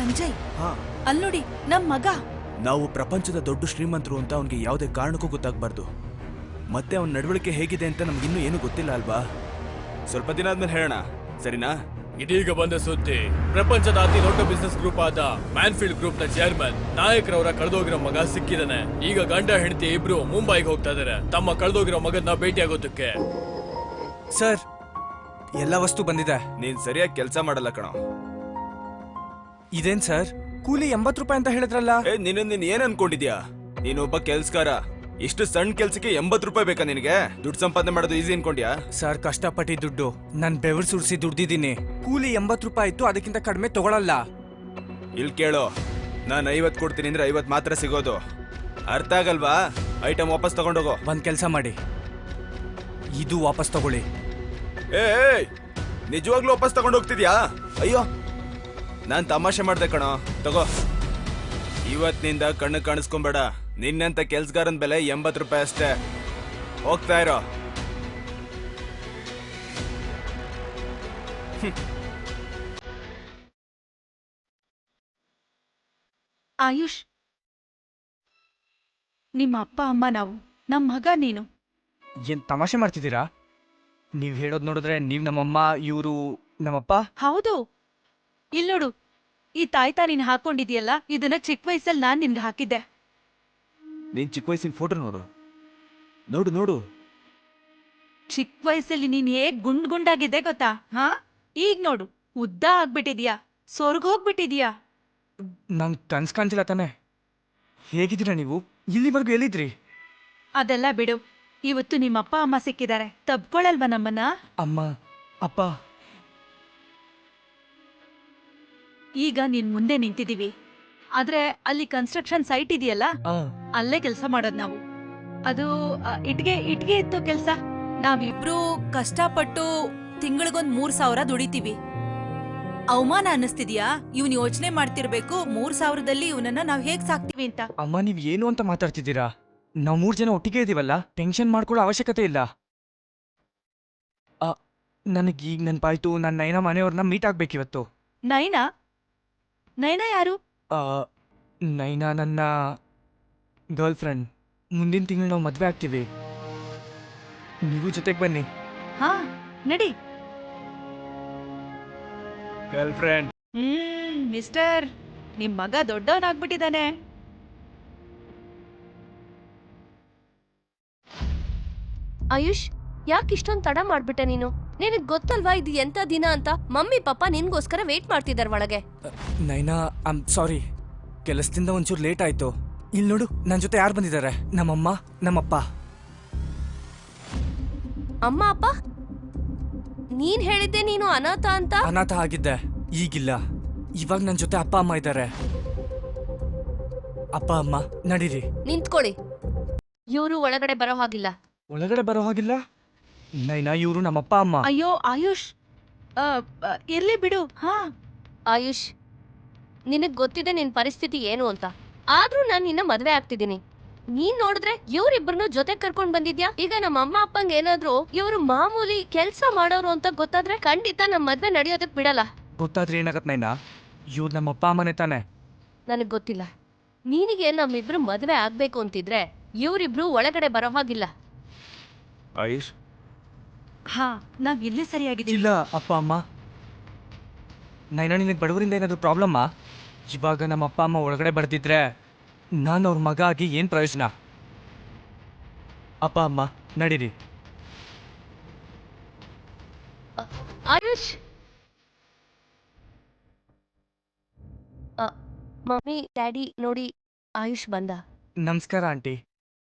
ಸಂಜಯ್, ಹಾ, ಅಲ್ ನೋಡಿ ನಮ್ ಮಗ. ನಾವು ಪ್ರಪಂಚದ ದೊಡ್ಡ ಶ್ರೀಮಂತರು ಅಂತ ಅವನಿಗೆ ಯಾವುದೇ ಕಾರಣಕ್ಕೂ ಗೊತ್ತಾಗಬಾರ್ದು. ಮತ್ತೆ ಅವನ ನಡವಳಿಕೆ ಹೇಗಿದೆ ಅಂತ ನಮ್ಗಿನ್ನೂ ಏನೂ ಗೊತ್ತಿಲ್ಲ ಅಲ್ವಾ? ಸ್ವಲ್ಪ ದಿನ ಆದ್ಮೇಲೆ ಹೇಳೋಣ, ಸರಿನಾ? ಇದೀಗ ಬಂದ ಸುದ್ದಿ, ಪ್ರಪಂಚದ ಅತಿ ದೊಡ್ಡ ಬಿಸಿನೆಸ್ ಗ್ರೂಪ್ ಆದ ಮ್ಯಾನ್ಫೀಲ್ಡ್ ಗ್ರೂಪ್ ನ ಚೇರ್ಮನ್ ನಾಯಕರವರ ಕಳೆದೋಗಿರೋ ಮಗ ಸಿಕ್ಕಿದಾನೆ. ಈಗ ಗಂಡ ಹೆಂಡತಿ ಇಬ್ರು ಮುಂಬೈಗೆ ಹೋಗ್ತಾ ಇದಾರೆ ತಮ್ಮ ಕಳೆದೋಗಿರೋ ಮಗನ್ನ ಭೇಟಿಯಾಗೋದಕ್ಕೆ. ಸರ್, ಎಲ್ಲ ವಸ್ತು ಬಂದಿದೆ. ನೀನ್ ಸರಿಯಾಗಿ ಕೆಲಸ ಮಾಡಲ್ಲ ಕಣೋ. ಇದೇನ್ ಸರ್, ಕೂಲಿ 80 ರೂಪಾಯಿ ಅಂತ ಹೇಳಿದ್ರಲ್ಲ? ನೀನ್ ಏನ್ ಅನ್ಕೊಂಡಿದ್ಯಾ? ನೀನೊಬ್ಬ ಕೆಲ್ಸಗಾರ. ಇಷ್ಟು ಸಣ್ಣ ಕೆಲ್ಸಕ್ಕೆ 80 ರೂಪಾಯಿ ಬೇಕಾ ನಿನಗೆ? ದುಡ್ಡು ಸಂಪಾದನೆ ಮಾಡೋದು ಈಸಿ ಅನ್ಕೊಂಡ್ಯಾ? ಸರ್, ಕಷ್ಟಪಟ್ಟಿ ದುಡ್ಡು, ನನ್ ಬೆವರು ಸುರಿಸಿ ದುಡ್ದಿದ್ದೀನಿ. ಕೂಲಿ 80 ರೂಪಾಯಿ ಇತ್ತು, ಅದಕ್ಕಿಂತ ಕಡಿಮೆ ತಗೊಳಲ್ಲ. ಇಲ್ಲಿ ಕೇಳು, ನಾನು 50 ಕೊಡ್ತೀನಿ ಅಂದ್ರೆ 50 ಮಾತ್ರ ಸಿಗೋದು. ಅರ್ಥ ಆಗಲ್ವಾ? ಐಟಮ್ ವಾಪಸ್ ತಗೊಂಡೋಗೋ. ಒಂದ್ ಕೆಲ್ಸ ಮಾಡಿ, ಇದು ವಾಪಸ್ ತಗೊಳ್ಳಿ. ನಿಜವಾಗ್ಲೂ ವಾಪಸ್ ತಗೊಂಡು ಹೋಗ್ತಿದ್ಯಾ? ಅಯ್ಯೋ, ನಾನ್ ತಮಾಷೆ ಮಾಡ್ದೆ ಕಣೋ. ತಗೋ, ಇವತ್ತಿನಿಂದ ಕಣ್ಣು ಕಾಣಿಸ್ಕೊಂಬೇಡ. ನಿನ್ನಂತ ಕೆಲ್ಸಗಾರನ್ ಬೆಲೆ 80 ರೂಪಾಯಿ ಅಷ್ಟೇ. ಹೋಗ್ತಾ ಇರೋ. ಆಯುಷ್, ನಿಮ್ಮ ಅಪ್ಪ ಅಮ್ಮ ನಾವು, ನಮ್ ಮಗ ನೀನು. ಏನ್ ತಮಾಷೆ ಮಾಡ್ತಿದ್ದೀರಾ? ನೀವ್ ಹೇಳೋದ್ ನೋಡಿದ್ರೆ ನೀವ್ ನಮ್ಮಮ್ಮ, ಇವರು ನಮ್ಮಪ್ಪ. ಹೌದು, ಇಲ್ ನೋಡು, ಈ ತಾಯ್ತಾ ನೀನ್ ಹಾಕೊಂಡಿದ್ಯಲ್ಲ, ಇದನ್ನ ಚಿಕ್ಕ ವಯಸ್ಸಲ್ಲಿ ನಾನ್ ನಿನ್ಗೆ ಹಾಕಿದ್ದೆ. ನೀನ್ ಚಿಕ್ಕ ವಯಸ್ಸಿನ ಫೋಟೋ ನೋಡು. ನೋಡು ನೋಡು. ಚಿಕ್ಕ ವಯಸ್ಸಲ್ಲಿ ನೀನ್ ಹೇಗ್ ಗುಂಡಾಗಿದ್ದೆ ಗೊತ್ತಾ? ಹಾ, ಈಗ ನೋಡು, ಉದ್ದ ಆಗ್ಬಿಟ್ಟಿದ್ಯಾ, ಸ್ವರ್ಗ ಹೋಗ್ಬಿಟ್ಟಿದ್ಯಾ. ನಂಗ್ ಕನ್ಸ್ ಕಾಣ್ತಿಲ್ಲ ತಾನೆ? ಹೇಗಿದ್ದೀರಾ ನೀವು? ಇಲ್ಲಿವರೆಗೂ ಎಲ್ಲಿದ್ರಿ? ಅದೆಲ್ಲ ಬಿಡು, ಇವತ್ತು ನಿಮ್ಮ ಅಪ್ಪ ಅಮ್ಮ ಸಿಕ್ಕಿದ್ದಾರೆ, ತಬ್ಕೊಳಲ್ವಾ ನಮ್ಮನ್ನ? ಅಮ್ಮ, ಅಪ್ಪ. ಈಗ ನೀನ್ ಮುಂದೆ ನಿಂತಿದೀವಿ, ಆದ್ರೆ ಅಲ್ಲಿ ಕನ್ಸ್ಟ್ರಕ್ಷನ್ ಸೈಟ್ ಇದೆಯಲ್ಲ, ಅಲ್ಲೇ ಕೆಲಸ ಮಾಡೋದ್ ನಾವು. ಅದು ಇಟ್ಗೆ ಇತ್ತು ಕೆಲ್ಸ. ನಾವಿಬ್ರು ಕಷ್ಟಪಟ್ಟು ತಿಂಗಳಿಗೊಂದ್ 3,000 ದುಡಿತೀವಿ. ಅವಮಾನ ಅನ್ನಿಸ್ತಿದ್ಯಾ? ಇವ್ನ್ ಯೋಚನೆ ಮಾಡ್ತಿರ್ಬೇಕು, 3,000ದಲ್ಲಿ ಇವನನ್ನ ನಾವ್ ಹೇಗ್ ಸಾಕ್ತಿವಿ ಅಂತ. ಅಮ್ಮ, ನೀವ್ ಏನು ಅಂತ ಮಾತಾಡ್ತಿದ್ದೀರಾ? ನಾವ್ 3 ಜನ ಒಟ್ಟಿಗೆ ಇದೀವಲ್ಲ, ಟೆನ್ಷನ್ ಮಾಡ್ಕೊಳ್ಳೋ ಅವಶ್ಯಕತೆ ಇಲ್ಲ. ನನಗೀಗ ನೆನ್ಪಾಯ್ತು, ನನ್ನ ನೈನಾ ಮನೆಯವ್ರನ್ನ ಮೀಟ್ ಆಗ್ಬೇಕಿವತ್ತು. ನೈನಾ? ನೈನಾ ಯಾರು? ನೈನಾ ನನ್ನ ಗರ್ಲ್ ಫ್ರೆಂಡ್. ಮುಂದಿನ ತಿಂಗಳು ನಾವು ಮದುವೆ ಆಗ್ತೀವಿ. ನೀವು ಜೊತೆಗೆ ಬನ್ನಿ. ಹಾ, ನಡಿ. Girl friend. ಮಿಸ್ಟರ್, ನಿಮ್ ಮಗ ದೊಡ್ಡವನಾಗ್ಬಿಟ್ಟಿದ್ದಾನೆ. ಆಯುಷ್, ಯಾಕೆ ಇಷ್ಟೊಂದು ತಡ ಮಾಡ್ಬಿಟ್ಟೆ ನೀನು? ನಿನಗ್ ಗೊತ್ತಲ್ವಾ ಇದು ಎಂತ ದಿನ ಅಂತ? ಮಮ್ಮಿ ಪಾಪ ನಿನ್ಗೋಸ್ಕರ ವೇಟ್ ಮಾಡ್ತಿದ್ದಾರೆ ಒಳಗೆ. ನೈನಾ, ಐಮ್ ಸಾರಿ, ಕೆಲಸದಿಂದ ಒಂಚೂರು ಲೇಟ್ ಆಯ್ತು. ಇಲ್ಲಿ ನೋಡು, ನನ್ನ ಜೊತೆ ಯಾರು ಬಂದಿದ್ದಾರೆ? ನಮ್ಮಮ್ಮ, ನಮ್ಮಪ್ಪ. ಅಮ್ಮ ಅಪ್ಪ? ನೀನ್ ಹೇಳಿದ್ದೆ ನೀನು ಅನಾಥ ಅಂತ. ಅನಾಥ ಆಗಿದ್ದೆ, ಈಗಿಲ್ಲ. ಇವಾಗ ನನ್ನ ಜೊತೆ ಅಪ್ಪ ಅಮ್ಮ ಇದ್ದಾರೆ. ಅಪ್ಪ ಅಮ್ಮ, ನಡೀರಿ. ನಿಂತ್ಕೊಳ್ಳಿ, ಇವರು ಒಳಗಡೆ ಬರೋ ಹಾಗಿಲ್ಲ. ಒಳಗಡೆ ಬರೋ ಹಾಗಿಲ್ಲ? ನೈನಾ, ಇವರು ನಮ್ಮಪ್ಪ ಅಮ್ಮ. ಅಯ್ಯೋ ಆಯುಷ್, ಇರ್ಲಿ ಬಿಡು. ಹಾ ಆಯುಷ್, ನಿನಗ್ ಗೊತ್ತಿದೆ ನಿನ್ ಪರಿಸ್ಥಿತಿ ಏನು ಅಂತ. ಆದ್ರೂ ನಾನು ನಿನ್ನ ಮದ್ವೆ ಆಗ್ತಿದ್ದೀನಿ. ನೀನ್ ನೋಡಿದ್ರೆ ಇವ್ರಿಬ್ಬರನ್ನು ಜೊತೆ ಕರ್ಕೊಂಡ್ ಬಂದಿದ್ಯಾ. ಈಗ ನಮ್ಮ ಅಮ್ಮ ಅಪ್ಪಂಗೆ ಏನಾದ್ರು ಇವ್ರು ಮಾಮೂಲಿ ಕೆಲ್ಸ ಮಾಡೋರು ಅಂತ ಗೊತ್ತಾದ್ರೆ ಖಂಡಿತ ನಮ್ ಮದ್ವೆ ನಡೆಯೋದಕ್ ಬಿಡಲ್ಲ. ಗೊತ್ತಾದ್ರೆ ಏನಾಗತ್ ನೈನಾ? ಇವ್ರು ನಮ್ಮಪ್ಪ ಅಮ್ಮನೇ ತಾನೆ? ನನಗ್ ಗೊತ್ತಿಲ್ಲ. ನೀನಿಗೆ ನಮ್ಮಿಬ್ರು ಮದ್ವೆ ಆಗ್ಬೇಕು ಅಂತಿದ್ರೆ ಇವ್ರಿಬ್ರು ಒಳಗಡೆ ಬರೋ ಹಾಗಿಲ್ಲ. ಆಯುಷ್, ಹಾ, ನಾವ್ ಇಲ್ಲೇ ಸರಿಯಾಗಿದ್ದೀವಿ. ಇಲ್ಲ ಅಪ್ಪ ಅಮ್ಮ. ನೈನಾ, ನಿನಗೆ ಬಡವರಿಂದ ಏನಾದ್ರು ಪ್ರಾಬ್ಲಮ್ಮಾ? ಇವಾಗ ನಮ್ಮ ಅಪ್ಪ ಅಮ್ಮ ಒಳಗಡೆ ಬರ್ದಿದ್ರೆ ನಾನು ಅವ್ರ ಮಗ ಆಗಿ ಏನು ಪ್ರಯೋಜನ? ಅಪ್ಪ ಅಮ್ಮ, ನಡೀರಿ. ಆಯುಷ್, ಮಮ್ಮಿ ಡ್ಯಾಡಿ ನೋಡಿ, ಆಯುಷ್ ಬಂದ. ನಮಸ್ಕಾರ ಆಂಟಿ.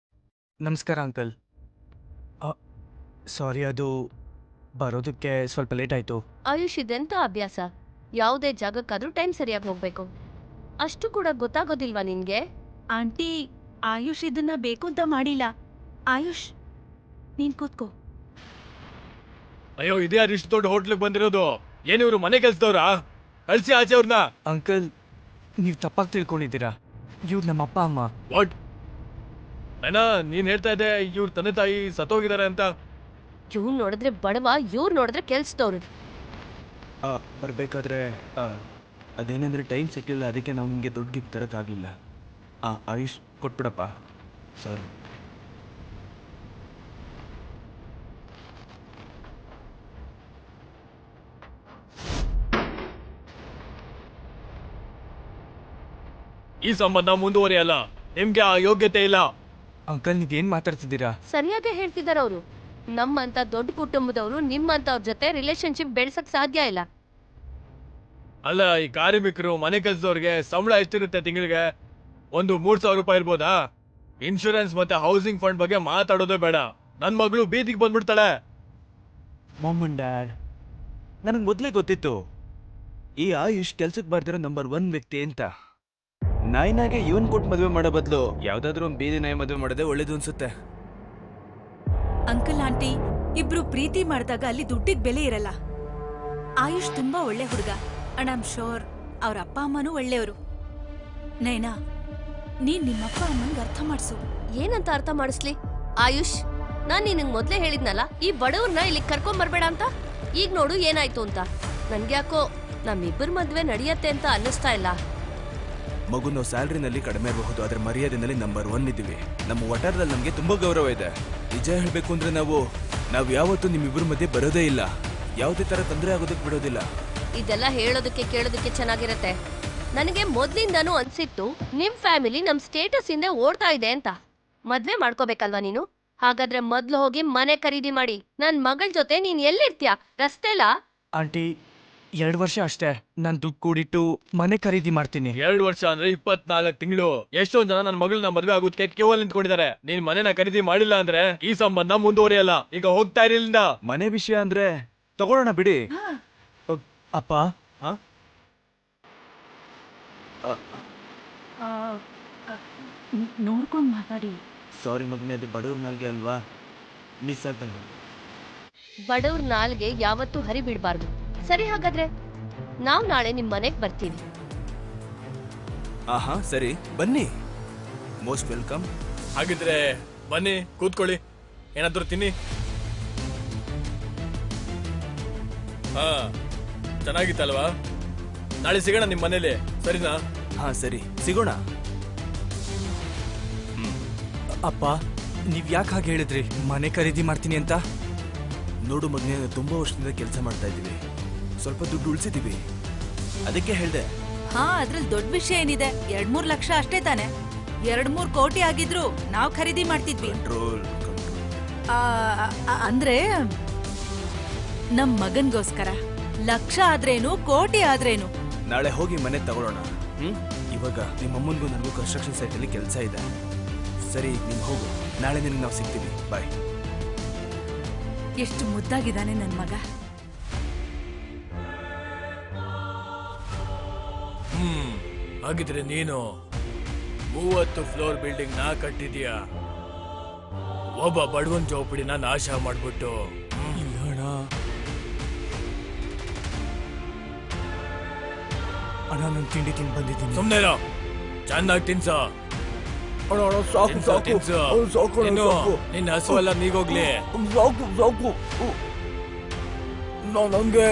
ನಮಸ್ಕಾರ ಅಂಕಲ್. ಸಾರಿ, ಅದು ಬರೋದಕ್ಕೆ ಸ್ವಲ್ಪ ಲೇಟ್ ಆಯಿತು. ಆಯುಷ್, ಇದೆಂತ ಅಭ್ಯಾಸ? ಯಾವುದೇ ಜಾಗಕ್ಕಾದ್ರೂ ಟೈಮ್ ಸರಿಯಾಗಿ ಹೋಗ್ಬೇಕು. ಅಷ್ಟು ಕೂಡ ಗೊತ್ತಾಗೋದಿಲ್ವಾ ನಿನ್ಗೆ? ಆಂಟಿ, ಆಯುಷ್ ಇದನ್ನ ಬೇಕು ಅಂತ ಮಾಡಿಲ್ಲ. ಆಯುಷ್, ನೀನ್ ಕೂತ್ಕೋ. ಅಯ್ಯೋ, ಇದೇ ಇಷ್ಟು ದೊಡ್ಡ ಹೋಟ್ಲಿಗೆ ಬಂದಿರೋದು? ಏನಿವ್ರು ಮನೆ ಕೆಲ್ಸದವ್ರಾ? ಕಳ್ಸಿ ಆಚೆ ಅವ್ರನ್ನ. ಅಂಕಲ್, ನೀವು ತಪ್ಪಾಗಿ ತಿಳ್ಕೊಂಡಿದ್ದೀರಾ. ಇವ್ರು ನಮ್ಮ ಅಪ್ಪ ಅಮ್ಮ. ವಾಟ್? ಅಣ್ಣ, ನೀನ್ ಹೇಳ್ತಾ ಇದ್ದೆ ಇವ್ರ ತಂದೆ ತಾಯಿ ಸತ್ತೋಗಿದ್ದಾರೆ ಅಂತ. ಇವ್ರು ನೋಡಿದ್ರೆ ಬಡವ, ಇವ್ರು ನೋಡಿದ್ರೆ ಕೆಲ್ಸದವ್ರು. ಬರಬೇಕಾದ್ರೆ ಅದೇನೆಂದರೆ ಟೈಮ್ ಸಿಕ್ಕಿಲ್ಲ, ಅದಕ್ಕೆ ನಾವು ನಿಮಗೆ ದುಡ್ಡು ಗಿಫ್ಟ್ ತರೋಕ್ಕಾಗಲಿಲ್ಲ. ಆಯುಷ್ ಕೊಟ್ಬಿಡಪ್ಪ. ಸಾರಿ. ಈ ಸಂಬಂಧ ಮುಂದುವರಿಯಲ್ಲ. ನಿಮ್ಗೆ ಆ ಯೋಗ್ಯತೆ ಇಲ್ಲ. ಅಂಕಲ್ ನೀವೇನು ಮಾತಾಡ್ತಿದ್ದೀರಾ? ಸರಿಯಾಗಿ ಹೇಳ್ತಿದಾರ ಅವರು. ನಮ್ಮಂತ ದೊಡ್ಡ ಕುಟುಂಬದವರು ನಿಮ್ಮಂತವ್ರ ಜೊತೆ ರಿಲೇಶನ್ಶಿಪ್ ಬೆಳ್ಸಕ್ ಸಾಧ್ಯ ಇಲ್ಲ. ಅಲ್ಲ, ಈ ಕಾರ್ಮಿಕರು ಮನೆ ಕೆಲಸದವ್ರಿಗೆ ಸಂಬಳ ಎಷ್ಟಿರುತ್ತೆ ತಿಂಗಳಿಗೆ? ಒಂದು 3,000 ರೂಪಾಯಿ ಇರ್ಬೋದಾ? ಇನ್ಶೂರೆನ್ಸ್ ಮತ್ತೆ ಹೌಸಿಂಗ್ ಫಂಡ್ ಬಗ್ಗೆ ಮಾತಾಡೋದೇ ಬೇಡ. ನನ್ ಮಗಳು ಬೀದಿಗೆ ಬಂದ್ಬಿಡ್ತಾಳೆ. ಮಾಮ್ ಅಂಡ್ ಡ್ಯಾಡ್, ನನಗೆ ಮೊದಲೇ ಗೊತ್ತಿತ್ತು ಈ ಆಯುಷ್ ಕೆಲ್ಸಕ್ಕೆ ಬರ್ದಿರೋ ನಂಬರ್ 1 ವ್ಯಕ್ತಿ ಅಂತ. ನಾಯಿನಾಗೆ ಇವನ್ ಕೊಟ್ಟು ಮದುವೆ ಮಾಡೋ ಬದಲು ಯಾವ್ದಾದ್ರು ಒಂದು ಬೀದಿ ನಾಯಿ ಮದುವೆ ಮಾಡೋದೇ ಒಳ್ಳೇದು ಅನ್ಸುತ್ತೆ. ಅಂಕಲ್ ಆಂಟಿ ಇಬ್ರು ಪ್ರೀತಿ ಮಾಡಿದಾಗ ಅಲ್ಲಿ ದುಡ್ಡಿಗೆ ಬೆಲೆ ಇರಲ್ಲ. ಆಯುಷ್ ತುಂಬಾ ಒಳ್ಳೆ ಹುಡುಗ ಅಂಡ್ ಐ ಆಮ್ ಶೋರ್ ಅವ್ರ ಅಪ್ಪ ಅಮ್ಮನೂ ಒಳ್ಳೆಯವರು. ನೈನಾ, ನೀನ್ ನಿಮ್ಮಪ್ಪ ಅಮ್ಮನ್ಗೆ ಅರ್ಥ ಮಾಡಿಸು. ಏನಂತ ಅರ್ಥ ಮಾಡಿಸ್ಲಿ? ಆಯುಷ್, ನಾನ್ ನಿನಗ್ ಮೊದ್ಲೇ ಹೇಳಿದ್ನಲ್ಲ ಈ ಬಡವ್ರನ್ನ ಇಲ್ಲಿ ಕರ್ಕೊಂಡ್ ಬರ್ಬೇಡ ಅಂತ. ಈಗ ನೋಡು ಏನಾಯ್ತು ಅಂತ. ನನ್ಗ್ಯಾಕೋ ನಮ್ಮಿಬ್ಬರ ಮದ್ವೆ ನಡೆಯತ್ತೆ ಅಂತ ಅನ್ನಿಸ್ತಾ ಇಲ್ಲ. ಮಗು ನಾವು ಸ್ಯಾಲ್ರಿನಲ್ಲಿ ಕಡಿಮೆ ಇರಬಹುದು, ಆದ್ರೆ ಮರ್ಯಾದೆನಲ್ಲಿ ನಂಬರ್ 1 ಇದ್ದೀವಿ. ನಮ್ಮ ವಟಾರದಲ್ಲಿ ನಮಗೆ ತುಂಬಾ ಗೌರವ ಇದೆ. ನಿಜ ಹೇಳ್ಬೇಕು ಅಂದ್ರೆ ನಾವು ಯಾವತ್ತೂ ನಿಮ್ಮಿಬ್ಬರ ಮಧ್ಯೆ ಬರೋದೇ ಇಲ್ಲ. ಯಾವುದೇ ತರ ತೊಂದರೆ ಆಗೋದಕ್ಕೆ ಬಿಡೋದಿಲ್ಲ. ಇದೆಲ್ಲ ಹೇಳೋದಕ್ಕೆ ಕೇಳೋದಕ್ಕೆ ಚೆನ್ನಾಗಿರತ್ತೆ. ನನಗೆ ಮೊದ್ಲಿಂದಾನು ಅನ್ಸಿತ್ತು ನಿಮ್ ಫ್ಯಾಮಿಲಿ ನಮ್ ಸ್ಟೇಟಸ್ ಇಂದ ಓಡ್ತಾ ಇದೆ ಅಂತ. ಮದ್ವೆ ಮಾಡ್ಕೋಬೇಕಲ್ವಾ ನೀನು? ಹಾಗಾದ್ರೆ ಮೊದ್ಲು ಹೋಗಿ ಮನೆ ಖರೀದಿ ಮಾಡಿ. ನನ್ ಮಗಳ ಜೊತೆ ನೀನ್ ಎಲ್ಲಿರ್ತೀಯ? ರಸ್ತೆಲಾ? ಆಂಟಿ 2 ವರ್ಷ ಅಷ್ಟೇ, ನಾನು ದುಡ್ಡು ಕೂಡಿಟ್ಟು ಮನೆ ಖರೀದಿ ಮಾಡ್ತೀನಿ. 2 ವರ್ಷ ಅಂದ್ರೆ 24 ತಿಂಗಳು. ಎಷ್ಟೊಂದ್ ಜನ ನನ್ನ ಮಗಳನ್ನ ಮದ್ವೆ ಆಗೋದಕ್ಕೆ ಕ್ಯೂ ಅಲ್ಲಿ ನಿಂತ್ಕೊಂಡಿದ್ದಾರೆ. ನೀನ್ ಮನೆನ ಖರೀದಿ ಮಾಡಿಲ್ಲ ಅಂದ್ರೆ ಈ ಸಂಬಂಧ ಮುಂದುವರಿಯಲ್ಲ. ಈಗ ಹೋಗ್ತಾ ಇರಲಿಲ್ಲ. ಮನೆ ವಿಷಯ ಅಂದ್ರೆ ತಗೊಳ್ಳೋಣ ಬಿಡಿ. ಅಪ್ಪ, ನೋಡ್ಕೊಂಡ್ ಮಾತಾಡಿ. ಸಾರಿ ಮಗನೇ, ಅದು ಬಡವ್ರ ನಾಲ್ಗೆ ಅಲ್ವಾ, ಮಿಸ್ ಆಗ್ತಂಗ. ಬಡವ್ರ ನಾಲ್ಗೆ ಯಾವತ್ತೂ ಹರಿ ಬಿಡ್ಬಾರ್ದು. ಸರಿ, ಹಾಗಾದ್ರೆ ನಾವ್ ನಾಳೆ ನಿಮ್ ಮನೆಗ್ ಬರ್ತೀವಿ. ಆಹಾ ಸರಿ, ಬನ್ನಿ. Most welcome. ಹಾಗಿದ್ರೆ ಬನ್ನಿ, ಕೂತ್ಕೊಳ್ಳಿ, ಏನಾದ್ರು ತಿನ್ನಿ. ಹಾ, ಚೆನ್ನಾಗಿತ್ತಲ್ವಾ? ನಾಳೆ ಸಿಗೋಣ ನಿಮ್ ಮನೇಲಿ, ಸರಿನಾ? ಹಾ ಸರಿ, ಸಿಗೋಣ. ಅಪ್ಪ ನೀವ್ ಯಾಕೆ ಹಾಗೆ ಹೇಳಿದ್ರಿ ಮನೆ ಖರೀದಿ ಮಾಡ್ತೀನಿ ಅಂತ? ನೋಡು ಮಗನೇ, ತುಂಬಾ ವರ್ಷದಿಂದ ಕೆಲಸ ಮಾಡ್ತಾ ಇದ್ದೀವಿ, ಸ್ವಲ್ಪ ದುಡ್ಡು ಉಳಿಸಿದೀವಿ, ಅದಕ್ಕೆ ಹೇಳ್ದೆ. ಹಾ, ಅದ್ರಲ್ಲಿ ದೊಡ್ಡ ವಿಷಯ ಏನಿದೆ? 2-3 ಲಕ್ಷ ಅಷ್ಟೇ ತಾನೆ. 2-3 ಕೋಟಿ ಆಗಿದ್ರು ನಾವ್ ಖರೀದಿ ಮಾಡ್ತಿದ್ವಿ. ಕಂಟ್ರೋಲ್. ಅಂದ್ರೆ ನಮ್ ಮಗನ್ಗೋಸ್ಕರ ಲಕ್ಷ ಆದ್ರೇನು ಕೋಟಿ ಆದ್ರೇನು. ನಾಳೆ ಹೋಗಿ ಮನೆ ತಗೊಳ್ಳೋಣ. ಇವಾಗ ನಿಮ್ಮ ಅಮ್ಮನಿಗೂ ನನಗೂ ಕನ್ಸ್ಟ್ರಕ್ಷನ್ ಸೈಟ್ ಅಲ್ಲಿ ಕೆಲಸ ಇದೆ. ಸರಿ, ನೀನು ಹೋಗು, ನಾಳೆ ನಿನಗೆ ನಾವು ಸಿಗ್ತೀವಿ. ಬಾಯ್. ಎಷ್ಟು ಮುದ್ದಾಗಿದ್ದಾನೆ ನನ್ ಮಗ. ಹಾಗಿದ್ರೆ ನೀನು 30 ಫ್ಲೋರ್ ಬಿಲ್ಡಿಂಗ್ ನಾ ಕಟ್ಟಿದ್ಯಾ, ಒಬ್ಬ ಬಡವನ್ ಚೌಪಡಿನ ನಾಶ ಮಾಡ್ಬಿಟ್ಟು. ಇಲ್ಲ ಅಣ್ಣ, ಅಣ್ಣ ನಾನು ತಿಂಡಿ ತಿಂದು ಬಂದಿದ್ದೀನಿ. ಸುಮ್ನೆ ಚೆನ್ನಾಗಿ ತಿನ್ಸ. ಇನ್ನು ನಿನ್ನ ಹಸು ಎಲ್ಲ ನೀಗೋಗ್ಲಿ. ನಂಗೆ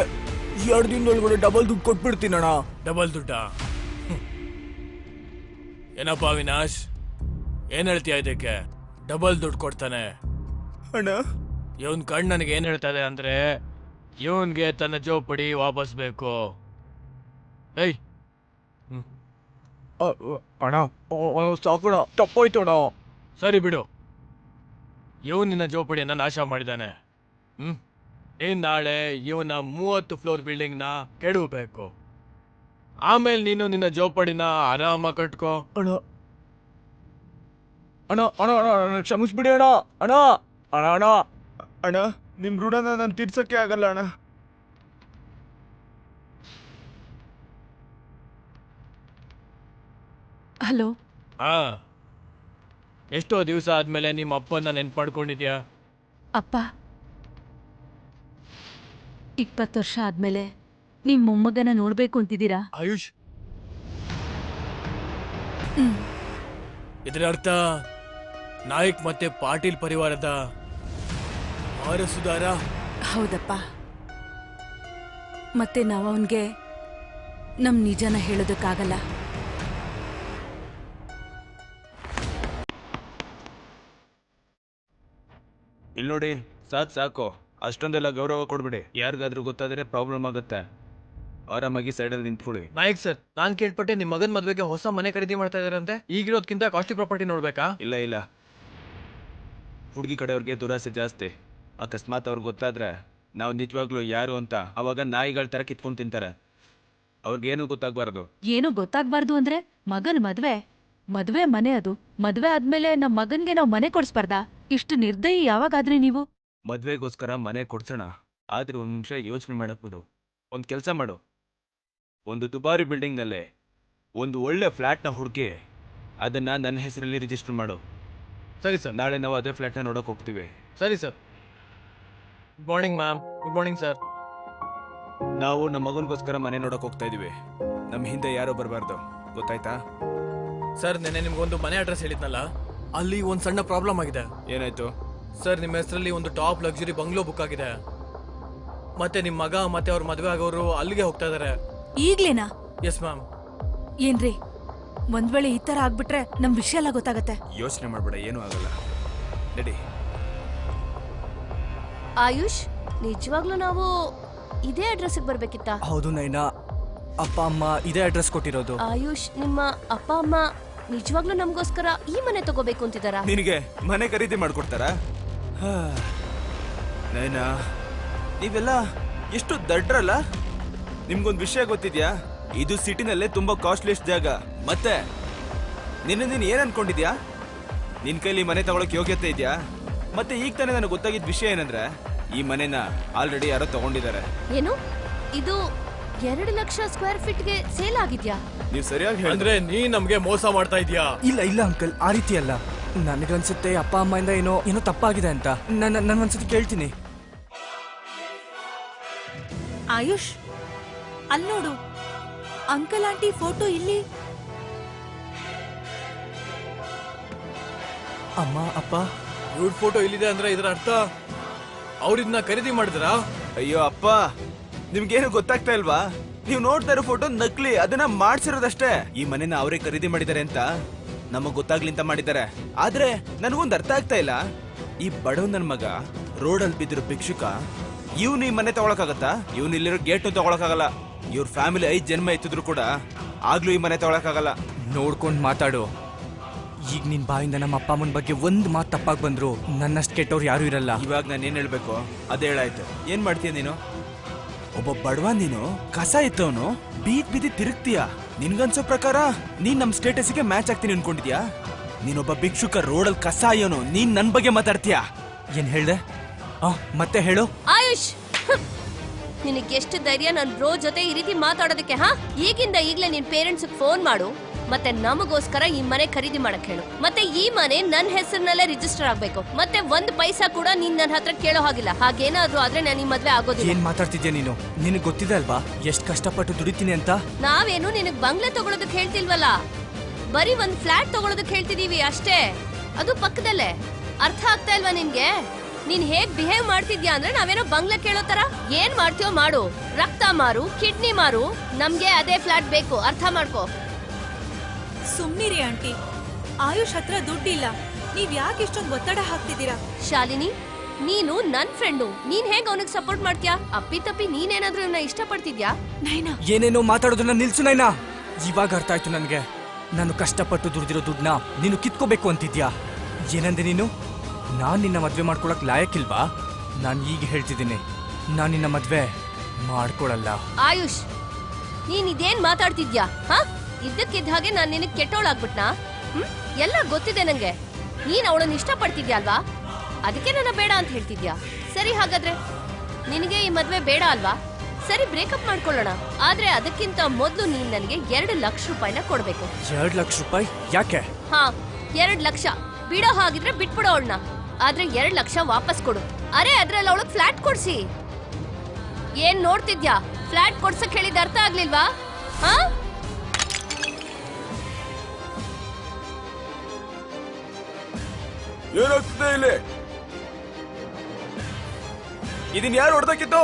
2 ದಿನದೊಳಗಡೆ ಡಬಲ್ ದುಡ್ಡು ಕೊಟ್ಬಿಡ್ತೀನಣ್ಣ. ಡಬಲ್ ದುಡ್ಡ? ಏನಪ್ಪ ಅವಿನಾಶ್, ಏನ್ ಹೇಳ್ತೀಯ ಇದಕ್ಕೆ? ಡಬಲ್ ದುಡ್ಡು ಕೊಡ್ತಾನೆ ಅಣ್ಣ. ಇವನ್ ಕಣ್ ನನಗೆ ಏನ್ ಹೇಳ್ತದೆ ಅಂದ್ರೆ ಇವನ್ಗೆ ತನ್ನ ಜೋಪಡಿ ವಾಪಸ್ ಬೇಕು. ಏಯ್, ಅಣ್ಣ ಸಾಕೋಣ, ತಪ್ಪೋಯ್ತು ಅಣ್ಣ. ಸರಿ ಬಿಡು, ಇವನ್ ನಿನ್ನ ಜೋಪಡಿಯನ್ನ ನಾಶ ಮಾಡಿದಾನೆ. ನೀನ್ ನಾಳೆ ಇವನ 30 ಫ್ಲೋರ್ ಬಿಲ್ಡಿಂಗ್ ನ ಕೆಡಬೇಕು. ಆಮೇಲೆ ನೀನು ನಿನ್ನ ಜೋಪಡಿನ ಆರಾಮ ಕಟ್ಕೋ. ಅಣ್ಣ ಅಣ್ಣ ಅಣ್ಣ ಅಣ್ಣ ಕ್ಷಮಿಸ್ಬಿಡಿ ಅಣ್ಣ. ಅಣ್ಣ ಅಣ್ಣ ಅಣ್ಣ ಅಣ್ಣ, ನಿಮ್ ಋಣನ ನಾನು ತೀರ್ಸಕ್ಕೆ ಆಗಲ್ಲ ಅಣ್ಣ. ಹಲೋ. ಹಾ, ಎಷ್ಟೋ ದಿವಸ ಆದ್ಮೇಲೆ ನಿಮ್ಮ ಅಪ್ಪನ ನೆನ್ಪು ಮಾಡ್ಕೊಂಡಿದ್ಯಾ? ಅಪ್ಪ, 20 ವರ್ಷ ಆದ್ಮೇಲೆ ನಿಮ್ ಮೊಮ್ಮಗನ ನೋಡ್ಬೇಕು ಅಂತಿದ್ದೀರಾ? ಆಯುಷ್, ಇದರ ಅರ್ಥ ನಾಯಕ್ ಮತ್ತೆ ಪಾಟೀಲ್ ಪರಿವಾರದ ವಾರಸುದಾರ? ಹೌದಪ್ಪ. ಮತ್ತೆ ನಾವು ಅವನ್ಗೆ ನಮ್ ನಿಜನ ಹೇಳೋದಕ್ಕಾಗಲ್ಲ. ಇಲ್ಲಿ ನೋಡಿ, ಸಾಕು. ಅಷ್ಟೊಂದೆಲ್ಲ ಗೌರವ ಕೊಡ್ಬಿಡಿ. ಯಾರಿಗಾದ್ರೂ ಗೊತ್ತಾದ್ರೆ ಪ್ರಾಬ್ಲಮ್ ಆಗುತ್ತೆ. ಆರಾಮಾಗಿ ಸೈಡಲ್ಲಿ ನಿಂತ್ಕೊಳ್ಳಿ. ನಾಯಕ್ ಸರ್, ನಾನ್ ಕೇಳ್ಪಟ್ಟೆ ನಿಮ್ ಮಗನ್ ಮದ್ವೆಗೆ ಹೊಸ ಮನೆ ಖರೀದಿ ಮಾಡ್ತಾ ಇದಾರಂತೆ. ಈಗಿರೋದ್ಕಿಂತ ಕಾಸ್ಟ್ಲಿ ಪ್ರಾಪರ್ಟಿ ನೋಡ್ಬೇಕಾ? ಇಲ್ಲ, ಹುಡುಗಿ ಕಡೆಯವ್ರಿಗೆ ದುರಾಸೆ ಜಾಸ್ತಿ. ಅಕಸ್ಮಾತ್ ಅವ್ರಿಗೆ ಗೊತ್ತಾದ್ರೆ ನಾವು ನಿಜವಾಗ್ಲೂ ಯಾರು ಅಂತ ಅವಾಗ ನಾಯಿಗಳ ತರ ಕಿತ್ಕೊಂಡ್ ತಿಂತಾರೆ. ಅವ್ರಿಗೇನು ಗೊತ್ತಾಗ್ಬಾರ್ದು. ಏನು ಗೊತ್ತಾಗ್ಬಾರ್ದು ಅಂದ್ರೆ ಮಗನ್ ಮದ್ವೆ ಮನೆ ಅದು. ಮದ್ವೆ ಆದ್ಮೇಲೆ ನಮ್ ಮಗನ್ಗೆ ನಾವ್ ಮನೆ ಕೊಡ್ಸ್ಬಾರ್ದಾ? ಇಷ್ಟು ನಿರ್ದಯಿ ಯಾವಾಗಾದ್ರಿ ನೀವು? ಮದ್ವೆಗೋಸ್ಕರ ಮನೆ ಕೊಡ್ಸೋಣ, ಆದ್ರೆ ಒಂದ್ ನಿಮಿಷ ಯೋಚನೆ ಮಾಡಕ್ಬಿಡು. ಒಂದ್ ಕೆಲ್ಸ ಮಾಡು, ಒಂದು ದುಬಾರಿ ಬಿಲ್ಡಿಂಗ್ ನಲ್ಲಿ ಒಂದು ಒಳ್ಳೆ ಫ್ಲಾಟ್ ನ ಹುಡುಕಿ ಅದನ್ನ ನನ್ನ ಹೆಸರಲ್ಲಿ ರಿಜಿಸ್ಟರ್ ಮಾಡು. ಸರಿ ಸರ್. ನಾಳೆ ನಾವು ಅದೇ ಫ್ಲಾಟ್ ನ ನೋಡಕ್ ಹೋಗ್ತೀವಿ. ಸರಿ sir. Good morning ma'am. Good morning sir. ನಾವು ನಮ್ಮ ಮಗನಿಗೋಸ್ಕರ ಮನೆ ನೋಡಕ್ ಹೋಗ್ತಾ ಇದೀವಿ. ನಮ್ ಹಿಂದೆ ಯಾರೋ ಬರಬಾರ್ದು, ಗೊತ್ತಾಯ್ತಾ? ಸರ್, ನೆನ್ನೆ ನಿಮ್ಗೊಂದು ಮನೆ ಅಡ್ರೆಸ್ ಹೇಳಿದ್ನಲ್ಲ, ಅಲ್ಲಿ ಒಂದ್ ಸಣ್ಣ ಪ್ರಾಬ್ಲಮ್ ಆಗಿದೆ. ಏನಾಯ್ತು? ಸರ್, ನಿಮ್ಮ ಹೆಸರಲ್ಲಿ ಒಂದು ಟಾಪ್ ಲಕ್ಸುರಿ ಬಂಗ್ಲೋ ಬುಕ್ ಆಗಿದೆ. ಮತ್ತೆ ನಿಮ್ ಮಗ ಮತ್ತೆ ಅವ್ರ ಮದ್ವೆ ಆಗೋರು ಅಲ್ಲಿಗೆ ಹೋಗ್ತಾ ಇದಾರೆ. ಈಗ್ಲೇನಾ? Yes ma'am. ಏನ್ರಿ, ಒಂದ್ ವೇಳೆ ಈ ತರ ಆಗ್ಬಿಟ್ರೆ ನಮ್ ವಿಷಯ ಎಲ್ಲ ಗೊತ್ತಾಗತ್ತೆ. ಯೋಚನೆ ಮಾಡ್ಬೇಡ, ಏನೂ ಆಗಲ್ಲ. ನಡಿ. ಆಯುಷ್, ನಿಜವಾಗ್ಲೂ ನಾವು ಇದೇ ಅಡ್ರೆಸ್ಗೆ ಬರ್ಬೇಕಿತ್ತ? ಹೌದು ನೈನಾ, ಅಪ್ಪ ಅಮ್ಮ ಇದೇ ಅಡ್ರೆಸ್ ಕೊಟ್ಟಿರೋದು. ಆಯುಷ್, ನಿಮ್ಮ ಅಪ್ಪ ಅಮ್ಮ ನಿಜವಾಗ್ಲೂ ನಮಗೋಸ್ಕರ ಈ ಮನೆ ತಗೋಬೇಕು ಅಂತಿದಾರ? ನಿನಗೆ ಮನೆ ಖರೀದಿ ಮಾಡ್ಕೊಡ್ತಾರ? ನೈನಾ, ನೀವೆಲ್ಲ ಎಷ್ಟು ದಡ್ರಲ್ಲ. ನಿಮ್ಗೊಂದು ವಿಷಯ ಗೊತ್ತಿದ್ಯಾ? ಇದು ಸಿಟಿನಲ್ಲೇ ತುಂಬಾ ಕಾಸ್ಟ್ಲಿಯಸ್ಟ್ ಜಾಗ. ಮತ್ತೆ ನೀನ್ ಏನ್ ಅನ್ಕೊಂಡಿದ್ಯಾ? ನಿನ್ ಕೈಲಿ ಮನೆ ತಗೊಳಕ್ ಯೋಗ್ಯತೆ ಇದ್ಯಾ? ಮತ್ತೆ ಈಗ ತಾನೇ ನನಗೆ ಗೊತ್ತಾಗಿದ್ದ ವಿಷಯ ಏನಂದ್ರೆ ಈ ಮನೆನ ಆಲ್ರೆಡಿ ಯಾರೋ ತಗೊಂಡಿದ್ದಾರೆ. ಏನು ಇದು 2 ಲಕ್ಷ ಸ್ಕ್ವೇರ್ ಫೀಟ್ಗೆ ಸೇಲ್ ಆಗಿದ್ಯಾ? ನೀವು ಸರಿಯಾಗಿ ಅಂದ್ರೆ ನೀ ನಮ್ಗೆ ಮೋಸ ಮಾಡ್ತಾ ಇದೀಯಾ? ಇಲ್ಲ ಅಂಕಲ್, ಆ ರೀತಿ ಅಲ್ಲ. ನನಗನ್ಸುತ್ತೆ ಅಪ್ಪ ಅಮ್ಮಯಿಂದ ಏನೋ ತಪ್ಪಾಗಿದೆ ಅಂತ. ನಾನು ಒಂದ್ಸತಿ ಕೇಳ್ತೀನಿ. ಆಯುಷ್, ಅಲ್ ನೋಡು, ಅಂಕಲ್ ಆಂಟಿ ಫೋಟೋ ಇಲ್ಲಿ. ಅಮ್ಮ ಅಪ್ಪ, ಇವ್ರ ಫೋಟೋ ಇಲ್ಲಿದೆ ಅಂದ್ರೆ ಇದರ ಅರ್ಥ ಅವ್ರಿದ್ನ ಖರೀದಿ ಮಾಡಿದ್ರಾ? ಅಯ್ಯೋ ಅಪ್ಪ, ನಿಮ್ಗೇನು ಗೊತ್ತಾಗ್ತಾ ಇಲ್ವಾ? ನೀವು ನೋಡ್ತಾ ಇರೋ ಫೋಟೋ ನಕಲಿ, ಅದನ್ನ ಮಾಡ್ಸಿರೋದಷ್ಟೇ. ಈ ಮನೆನ ಅವರೇ ಖರೀದಿ ಮಾಡಿದ್ದಾರೆ ಅಂತ ನಮಗ್ ಗೊತ್ತಾಗ್ಲಿ ಅಂತ ಮಾಡಿದ್ದಾರೆ. ಆದ್ರೆ ನನಗೊಂದು ಅರ್ಥ ಆಗ್ತಾ ಇಲ್ಲ, ಈ ಬಡವ ನನ್ ಮಗ ರೋಡಲ್ಲಿ ಬಿದ್ದಿರೋ ಭಿಕ್ಷುಕ ಇವ್ನು ಈ ಮನೆ ತಗೊಳಕಾಗತ್ತಾ? ಇವ್ನು ಇಲ್ಲಿರೋ ಗೇಟ್ ತಗೊಳಕಾಗಲ್ಲ. ಇವ್ರ ಫ್ಯಾಮಿಲಿ 5 ಜನ್ಮ ಎತ್ತಿದ್ರು ಕೂಡ ಆಗ್ಲೂ ಈ ಮನೆ ತಗೊಳಕಾಗಲ್ಲ. ನೋಡ್ಕೊಂಡ್ ಮಾತಾಡು. ಈಗ ನಿನ್ ಬಾಯಿಂದ ನಮ್ಮ ಅಪ್ಪ ಅಮ್ಮನ ಬಗ್ಗೆ ಒಂದ್ ಮಾತು ತಪ್ಪಾಗಿ ಬಂದ್ರು ನನ್ನಷ್ಟು ಕೆಟ್ಟವ್ರು ಯಾರು ಇರಲ್ಲ. ಇವಾಗ ನಾನು ಏನ್ ಹೇಳ್ಬೇಕು ಅದೇ ಹೇಳಾಯ್ತು. ಏನ್ ಮಾಡ್ತೀಯ ನೀನು? ಒಬ್ಬ ಬಡವ, ನೀನು ಕಸ ಇತ್ತವನು ಬೀದಿ ತಿರುಗ್ತೀಯ. ನಿನ್ಗನ್ಸೋ ಪ್ರಕಾರ ನೀನ್ ನಮ್ ಸ್ಟೇಟಸ್ಗೆ ಮ್ಯಾಚ್ ಆಗ್ತೀನಿ ಅನ್ಕೊಂಡಿದ್ಯಾ? ನೀನೊಬ್ಬ ಭಿಕ್ಷುಕ ರೋಡಲ್ಲಿ ಕಸ ಅಯ್ಯೋನು, ನೀನ್ ನನ್ ಬಗ್ಗೆ ಮಾತಾಡ್ತೀಯ? ಏನ್ ಹೇಳ್ದೆ? ಮತ್ತೆ ಹೇಳು. ಆಯುಷ್, ನಿನಗೆ ಎಷ್ಟು ಧೈರ್ಯ ನನ್ ಬ್ರೋ ಜೊತೆ ಈ ರೀತಿ ಮಾತಾಡೋದಕ್ಕೆ? ಈಗಿಂದ ಈಗ್ಲೇ ನಿನ್ ಪೇರೆಂಟ್ಸ್ ಫೋನ್ ಮಾಡು, ಮತ್ತೆ ನಮಗೋಸ್ಕರ ಈ ಮನೆ ಖರೀದಿ ಮಾಡಕ್ ಹೇಳು. ಮತ್ತೆ ಈ ಮನೆ ನನ್ ಹೆಸರಿನಲ್ಲೇ ರಿಜಿಸ್ಟರ್ ಆಗ್ಬೇಕು. ಮತ್ತೆ 1 ಪೈಸಾ ಕೂಡ ನೀನ್ ನನ್ನ ಹತ್ರ ಕೇಳೋ ಹಾಗಿಲ್ಲ. ಹಾಗೇನಾದ್ರೂ ಆದ್ರೆ ನಾನು ಈ ಮದ್ವೆ ಆಗೋದಿಲ್ಲ. ಏನ್ ಮಾತಾಡ್ತಿದ್ಯಾ ನೀನು? ನಿನಗ್ ಗೊತ್ತಿದೆ ಅಲ್ವಾ ಎಷ್ಟ್ ಕಷ್ಟಪಟ್ಟು ದುಡಿತೀನಿ ಅಂತ? ನಾವೇನು ನಿನಗ್ ಬಂಗ್ಲೆ ತಗೊಳೋದಕ್ ಹೇಳ್ತಿಲ್ವಲ್ಲ, ಬರೀ 1 ಫ್ಲಾಟ್ ತಗೊಳೋದಕ್ ಹೇಳ್ತಿದೀವಿ ಅಷ್ಟೇ. ಅದು ಪಕ್ಕದಲ್ಲೇ. ಅರ್ಥ ಆಗ್ತಾ ಇಲ್ವಾ ನಿನ್ಗೆ? ನೀನ್ ಹೇಗ್ ಬಿಹೇವ್ ಮಾಡ್ತಿದ್ಯಾ ಅಂದ್ರೆ ನಾವೇನೋ ಬಂಗ್ಲೆ ಕೇಳೋ ತರ. ಏನ್ ಮಾಡ್ತೀಯೋ ಮಾಡು, ರಕ್ತ ಮಾರು, ಕಿಡ್ನಿ ಮಾರು, ನಮ್ಗೆ ಅದೇ ಫ್ಲಾಟ್ ಬೇಕು. ಅರ್ಥ ಮಾಡ್ಕೋ. ಸುಮ್ನಿರಿ ಆಂಟಿ, ಆಯುಷ್ ಹತ್ರ ದುಡ್ಡಿಲ್ಲ. ನೀವ್ ಯಾಕೆ ಇಷ್ಟೊಂದು ಒತ್ತಡ ಹಾಕ್ತಿದ್ದೀರಾ? ಶಾಲಿನಿ, ನೀನು ನನ್ ಫ್ರೆಂಡು, ನೀನ್ ಹೇಗ್ ಅವನಿಗೆ ಸಪೋರ್ಟ್ ಮಾಡ್ತೀಯಾ? ಅಪ್ಪಿ ನೀನೇನಾದ್ರೂ ಇವನ್ನ ಇಷ್ಟಪಡ್ತಿದ್ಯಾ? ನೈನಾ, ಏನೇನೋ ಮಾತಾಡೋದನ್ನ ನಿಲ್ಸು ನೈನಾ. ಇವಾಗ ಅರ್ಥ ಆಯ್ತು ನನ್ಗೆ. ನಾನು ಕಷ್ಟಪಟ್ಟು ದುಡ್ದಿರೋ ದುಡ್ಡನ್ನ ನೀನು ಕಿತ್ಕೋಬೇಕು ಅಂತಿದ್ಯಾ? ಏನಂದೆ ನೀನು? ನಾನ್ ನಿನ್ನ ಮದ್ವೆ ಮಾಡ್ಕೊಳಕ್ ಲಾಯಕ್ಕಿಲ್ವಾ? ನಾನ್ ಈಗ ಹೇಳ್ತಿದ್ದೀನಿ, ನಾನ್ ನಿನ್ನ ಮದ್ವೆ ಮಾಡ್ಕೊಳಲ್ಲ. ಆಯುಷ್, ನೀನ್ ಇದೇನ್ ಮಾತಾಡ್ತಿದ್ಯಾ? ಇದ್ದಕ್ಕಿದ್ದ ಹಾಗೆ ನಾನ್ ನಿನಗ್ ಕೆಟ್ಟೋಳಾಗ್ಬಿಟ್ನಾ? ಎಲ್ಲ ಗೊತ್ತಿದೆ ನಂಗೆ. ನೀನ್ ಅವಳನ್ನ ಇಷ್ಟಪಡ್ತಿದ್ಯಾ ಅಲ್ವಾ? ಅದಕ್ಕೆ ನನ್ನ ಬೇಡ ಅಂತ ಹೇಳ್ತಿದ್ಯಾ? ಸರಿ, ಹಾಗಾದ್ರೆ ನಿನಗೆ ಈ ಮದ್ವೆ ಬೇಡ ಅಲ್ವಾ? ಸರಿ, ಬ್ರೇಕಪ್ ಮಾಡ್ಕೊಳ್ಳೋಣ. ಆದ್ರೆ ಅದಕ್ಕಿಂತ ಮೊದ್ಲು ನೀನ್ ನನಗೆ 2 ಲಕ್ಷ ರೂಪಾಯಿನ ಕೊಡ್ಬೇಕು. 2 ಲಕ್ಷ ರೂಪಾಯಿ ಯಾಕೆ? 2 ಲಕ್ಷ. ಬಿಡೋ ಹಾಗಿದ್ರೆ ಬಿಟ್ಬಿಡೋ ಅವಳನ್ನ. ಆದ್ರೆ 2 ಲಕ್ಷ ವಾಪಸ್ ಕೊಡು. ಅರೆ, ಅದ್ರಲ್ಲಿ ಅವಳಗ್ ಫ್ಲಾಟ್ ಕೊಡ್ಸಿ. ಏನ್ ನೋಡ್ತಿದ್ಯಾ? ಫ್ಲಾಟ್ ಕೊಡ್ಸಕ್ ಹೇಳಿದ ಅರ್ಥ ಆಗ್ಲಿಲ್ವಾ? ಏನಾಗ್ತಿದೆ ಇಲ್ಲಿ? ಇದನ್ ಯಾರು ಹೊಡೆದಕ್ಕಿತ್ತು?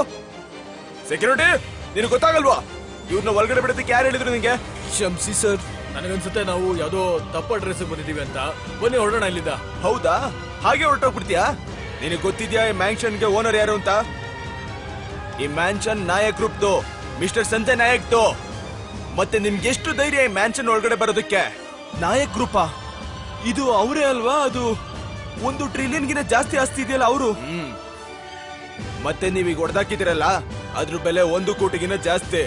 ಸೆಕ್ಯೂರಿಟಿ, ನಿನಗೆ ಗೊತ್ತಾಗಲ್ವಾ? ಇವ್ರನ್ನ ಒಳಗಡೆ ಬಿಡೋದಕ್ಕೆ ಯಾರು ಹೇಳಿದ್ರು ನಿಂಗೆ? ಕ್ಷಮಿಸಿ ಸರ್. ನನಗನ್ಸುತ್ತೆ ನಾವು ಯಾವ್ದೋ ತಪ್ಪ ಅಡ್ರೆಸ್ ಬಂದಿದೀವಿ ಅಂತ. ಬನ್ನಿ ಹೊರಡೋಣ ಇಲ್ಲಿಂದ. ಹೌದಾ? ಹಾಗೆ ಹೊರಟೋಗ್ಬಿಡ್ತೀಯಾ? ನಿನಗೆ ಗೊತ್ತಿದ್ಯಾ ಈ ಮ್ಯಾನ್ಷನ್ಗೆ ಓನರ್ ಯಾರು ಅಂತ? ಈ ಮ್ಯಾನ್ಷನ್ ನಾಯಕ್ ಗ್ರೂಪ್ದು ಮಿಸ್ಟರ್ ಸಂಜಯ್ ನಾಯಕ್ದು. ಮತ್ತೆ ನಿಮ್ಗೆ ಎಷ್ಟು ಧೈರ್ಯ ಈ ಮ್ಯಾನ್ಷನ್ ಒಳಗಡೆ ಬರೋದಕ್ಕೆ? ನಾಯಕ್ ಗ್ರೂಪಾ? ಇದು ಅವರೇ ಅಲ್ವಾ? ಅದು 1 ಟ್ರಿಲಿಯನ್ಗಿನ ಜಾಸ್ತಿ ಆಸ್ತಿ ಇದೆಯಲ್ಲ ಅವರು. ಮತ್ತೆ ನೀವೀಗ ಹೊಡೆದಾಕಿದಿರಲ್ಲ, ಅದ್ರ ಬೆಲೆ 1 ಕೋಟಿಗಿನ ಜಾಸ್ತಿ.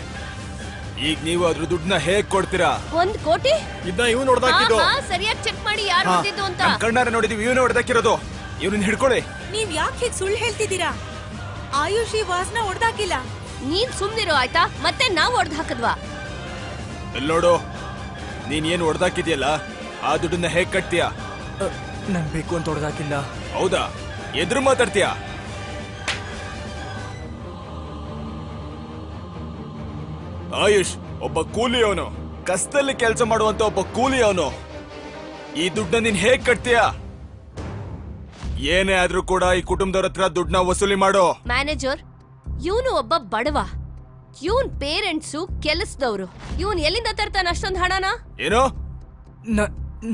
ಈಗ ನೀವು ಅದ್ರ ದುಡ್ಡನ್ನ ಹೇಗ್ ಕೊಡ್ತೀರಾ? 1 ಕೋಟಿ? ಇದನ್ನ ಇವ್ ನೋಡ್ದಾಕಿದ್ದು. ಸರಿಯಾಗಿ ಚೆಕ್ ಮಾಡಿ ಯಾರು ಹೊಡೆದಿದ್ದು ಅಂತ. ನಮ್ ಕಣ್ಣಾರೆ ನೋಡಿದೀವಿ, ಇವನೇ ಹೊಡೆದಾಕಿರೋದು. ಇವ್ರನ್ನ ಹಿಡ್ಕೊಳ್ಳಿ. ನೀವ್ ಯಾಕೆ ಹೀಗೆ ಸುಳ್ಳು ಹೇಳ್ತಿದ್ದೀರಾ? ಆಯುಷ್ ಈ ವಾಸ್ನ ಹೊಡ್ದಾಕಿಲ್ಲ. ನೀನ್ ಸುಮ್ನಿರೋ ಆಯ್ತಾ? ಮತ್ತೆ ನಾವ್ ಹೊಡೆದ್ ಹಾಕದ್ವಾ? ಎಲ್ ನೋಡು, ನೀನ್ ಏನ್ ಹೊಡೆದಾಕಿದ್ಯಲ್ಲ ಆ ದುಡ್ಡನ್ನ ಹೇಗ್ ಕಟ್ತೀಯಾ? ನನ್ ಬೇಕು ಅಂತ ಹೊಡೆದಾಕಿಲ್ಲ. ಹೌದಾ? ಎದುರು ಮಾತಾಡ್ತೀಯಾ? ಆಯುಷ್ ಒಬ್ಬ ಕೂಲಿ ಅವನು, ಕಷ್ಟದಲ್ಲಿ ಕೆಲಸ ಮಾಡುವಂತ ಒಬ್ಬ ಕೂಲಿ ಅವನು. ಈ ದುಡ್ಡನ್ನ ನೀನ್ ಹೇಗ್ ಕಟ್ತೀಯಾ? ಏನೇ ಆದ್ರೂ ಕೂಡ ಈ ಕುಟುಂಬದವ್ರ ಹತ್ರ ದುಡ್ಡನ್ನ ವಸೂಲಿ ಮಾಡೋ. ಮ್ಯಾನೇಜರ್, ಇವನು ಒಬ್ಬ ಬಡವ. ಇವನ್ ಪೇರೆಂಟ್ಸು ಕೆಲಸದವ್ರು. ಇವನ್ ಎಲ್ಲಿಂದ ತರ್ತಾನ ಅಷ್ಟೊಂದ್ ಹಣನ? ಏನೋ?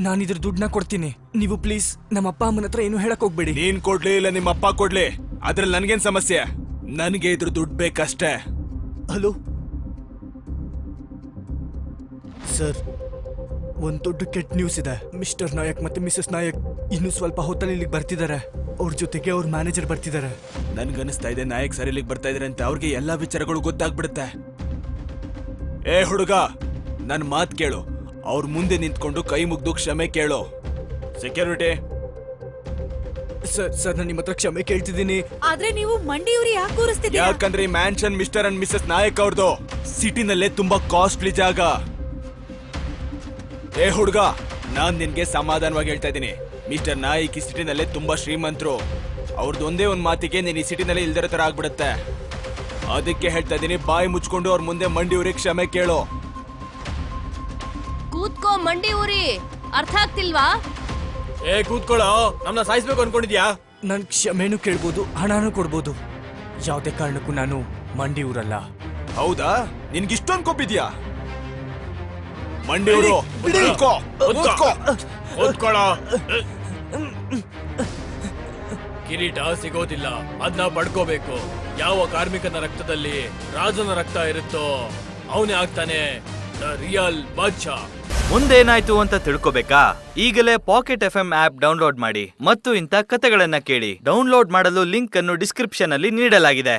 ನಾನು ಇದ್ರ ದುಡ್ಡನ್ನ ಕೊಡ್ತೀನಿ. ನೀವು ಪ್ಲೀಸ್ ನಮ್ಮ ಅಪ್ಪ ಅಮ್ಮನ ಹತ್ರ ಏನು ಹೇಳಕ್ ಹೋಗ್ಬೇಡಿ. ನೀನ್ ಕೊಡ್ಲಿ ಇಲ್ಲ ನಿಮ್ಮ ಅಪ್ಪ ಕೊಡ್ಲಿ, ಅದ್ರಲ್ಲಿ ನನ್ಗೇನ್ ಸಮಸ್ಯೆ? ನನ್ಗೆ ಇದ್ರ ದುಡ್ಡು ಬೇಕಷ್ಟೇ. ಹಲೋ ಸರ್, ಒಂದ್ ದೊಡ್ಡ ಕೆಟ್ಟ ನ್ಯೂಸ್ ಇದೆ. ಮಿಸ್ಟರ್ ನಾಯಕ್ ಮತ್ತೆ ಮಿಸಸ್ ನಾಯಕ್ ಇನ್ನು ಸ್ವಲ್ಪ ಹೊತ್ತಲ್ಲಿ ಇಲ್ಲಿಗೆ ಬರ್ತಿದ್ದಾರೆ. ಅವ್ರ ಜೊತೆಗೆ ಅವ್ರ ಮ್ಯಾನೇಜರ್ ಬರ್ತಿದ್ದಾರೆ. ನನ್ಗನ್ನಿಸ್ತಾ ಇದೆ ನಾಯಕ್ ಸರ್ ಇಲ್ಲಿಗೆ ಬರ್ತಾ ಇದಾರೆ ಅಂತ. ಅವ್ರಿಗೆ ಎಲ್ಲಾ ವಿಚಾರಗಳು ಗೊತ್ತಾಗ್ಬಿಡುತ್ತೆ. ಏ ಹುಡುಗ, ನನ್ ಮಾತ್ ಕೇಳು. ಅವ್ರ ಮುಂದೆ ನಿಂತ್ಕೊಂಡು ಕೈ ಮುಗ್ದು ಕ್ಷಮೆ ಕೇಳು. ಸೆಕ್ಯೂರಿಟಿ. ಸರ್ ನಾನು ನಿಮ್ಮ ಹತ್ರ ಕ್ಷಮೆ ಕೇಳ್ತಿದ್ದೀನಿ. ಆದ್ರೆ ನೀವು ಮಂಡಿಯೂರಿ ಯಾಕೆ ಕೂರಿಸ್ತಿದ್ದೀರಾ? ಯಾಕಂದ್ರೆ ಈ mansion mister and missus Nayak ಅವ್ರದ್ದು ಸಿಟಿನಲ್ಲೇ ತುಂಬಾ ಕಾಸ್ಟ್ಲಿ ಜಾಗ. ಏ ಹುಡುಗ, ನಾನ್ ನಿನ್ಗೆ ಸಮಾಧಾನವಾಗಿ ಹೇಳ್ತಾ ಇದ್ದೀನಿ. ಮಿಸ್ಟರ್ ನಾಯಕ್ ಈ ಸಿಟಿನಲ್ಲೇ ತುಂಬಾ ಶ್ರೀಮಂತರು. ಅವ್ರದ್ದು ಒಂದೇ ಒಂದ್ ಮಾತಿಗೆ ನೀನ್ ಈ ಸಿಟಿನಲ್ಲಿ ಇಲ್ದಿರೋ ತರ ಆಗ್ಬಿಡುತ್ತೆ. ಅದಕ್ಕೆ ಹೇಳ್ತಾ ಇದ್ದೀನಿ, ಬಾಯಿ ಮುಚ್ಕೊಂಡು ಅವ್ರ ಮುಂದೆ ಮಂಡಿಯೂರಿ ಕ್ಷಮೆ ಕೇಳು. ಕೂತ್ಕೋ ಮಂಡಿ ಊರಿ. ಅರ್ಥ ಆಗ್ತಿಲ್ವಾ? ಏ ಕೂತ್ಕೊಳ್ಳೋ, ನಮ್ನ ಸಾಯಿಸ್ಬೇಕು ಅನ್ಕೊಂಡಿದ್ಯಾ? ನನ್ ಕ್ಷಮೆನೂ ಕೇಳ್ಬೋದು, ಹಣನೂ ಕೊಡ್ಬೋದು. ಯಾವ್ದೇ ಕಾರಣಕ್ಕೂ ನಾನು ಮಂಡಿ ಊರಲ್ಲ. ಹೌದಾ? ನಿನ್ಗಿಷ್ಟೊಂದು ಕೊಬ್ಬಿದ್ಯಾ? ಮಂಡಿಯೂರು ಕೂತ್ಕೊಳ್ಳೋ. ಕಿರೀಟ ಸಿಗೋದಿಲ್ಲ, ಅದನ್ನ ಪಡ್ಕೋಬೇಕು. ಯಾವ ಕಾರ್ಮಿಕನ ರಕ್ತದಲ್ಲಿ ರಾಜನ ರಕ್ತ ಇರುತ್ತೋ ಅವನೇ ಆಗ್ತಾನೆ ದ ರಿಯಲ್ ಬಾದ್ಶಾ. ಮುಂದೇನಾಯ್ತು ಅಂತ ತಿಳ್ಕೋಬೇಕಾ? ಈಗಲೇ ಪಾಕೆಟ್ FM ಆಪ್ ಡೌನ್ಲೋಡ್ ಮಾಡಿ ಮತ್ತು ಇಂಥ ಕಥೆಗಳನ್ನ ಕೇಳಿ. ಡೌನ್ಲೋಡ್ ಮಾಡಲು ಲಿಂಕ್ ಅನ್ನು ಡಿಸ್ಕ್ರಿಪ್ಷನ್ ಅಲ್ಲಿ ನೀಡಲಾಗಿದೆ.